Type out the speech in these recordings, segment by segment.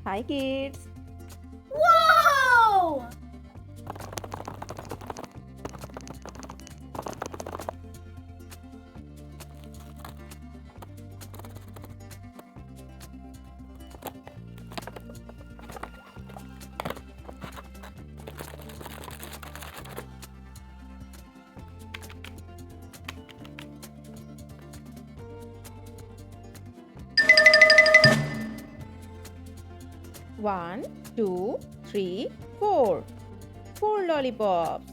Hi kids! Wow! One, two, three, four. 4 lollipops.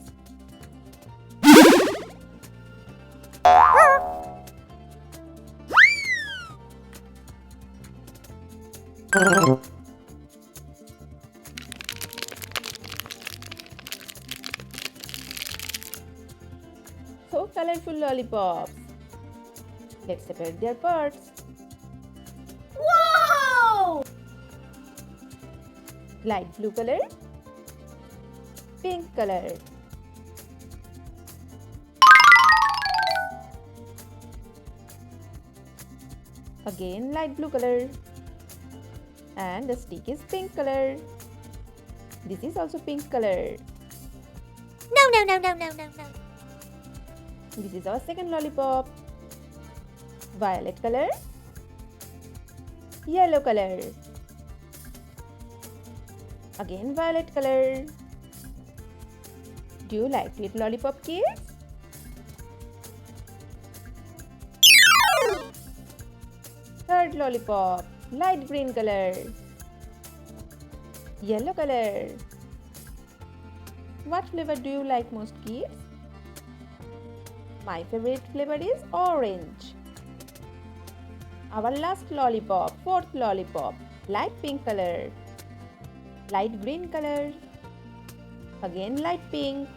So colorful lollipops. Let's separate their parts. Wow! Light blue color, pink color, again light blue color, and the stick is pink color. This is also pink color. No. This is our second lollipop. Violet color, yellow color, again violet color. Do you like to eat lollipop, kids? Third lollipop, light green color, yellow color. What flavor do you like most, kids? My favorite flavor is orange. Our last lollipop, fourth lollipop, light pink color, light green color, again light pink.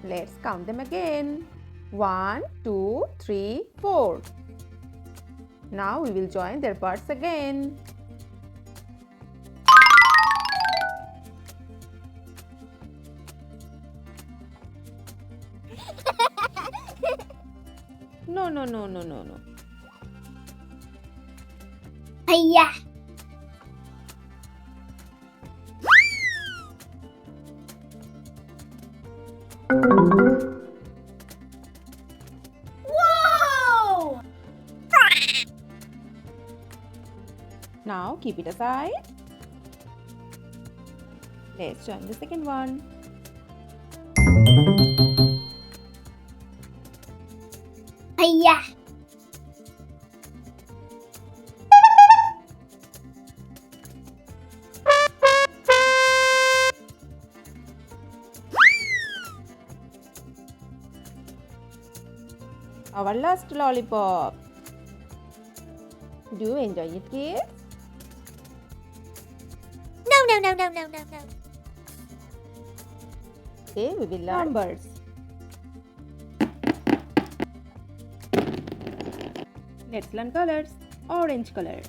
Let's count them again. 1, 2, 3, 4. Now we will join their parts again. No. Hiya! Wow! Now keep it aside. Let's join the second one. Hiya! Our last lollipop. Do you enjoy it, kids? No. Today we will learn numbers. Let's learn colors. Orange color,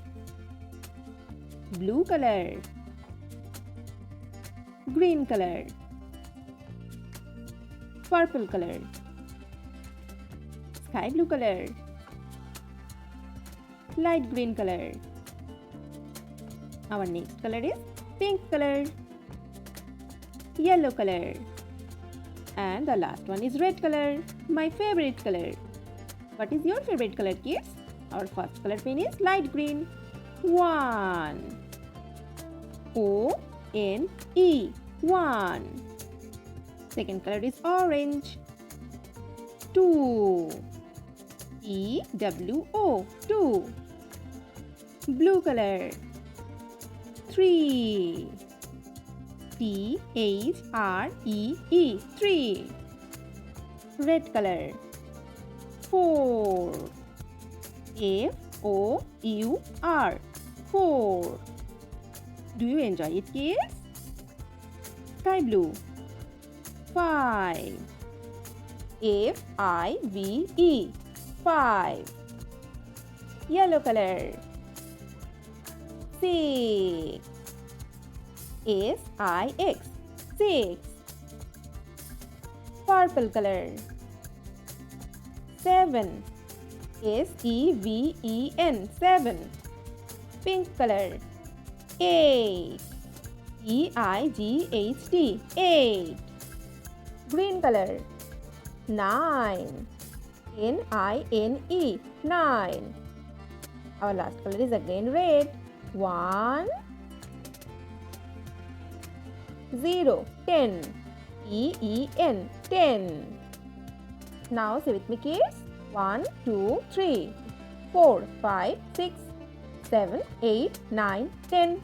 blue color, green color, purple color, sky blue color, light green color. Our next color is pink color, yellow color, and the last one is red color, my favorite color. What is your favorite color, kids? Our first color pen is light green. 1. O-N-E. 1. Second color is orange. 2. E-W-O. 2. Blue color. 3. T-H-R-E-E. 3. Red color. 4. F-O-U-R. 4. Do you enjoy it, kids? Sky blue. 5. F-I-V-E. 5. Yellow color. 6. S-I-X. 6. Purple color. 7. S-E-V-E-N. 7. Pink color. 8. EIGHT. 8. Green color. 9. NINE. 9. Our last color is again red. 1. 0. 10. EEN. 10. Now say with me, kids. 1, 2, 3, 4, 5, 6, 7, 8, 9, 10.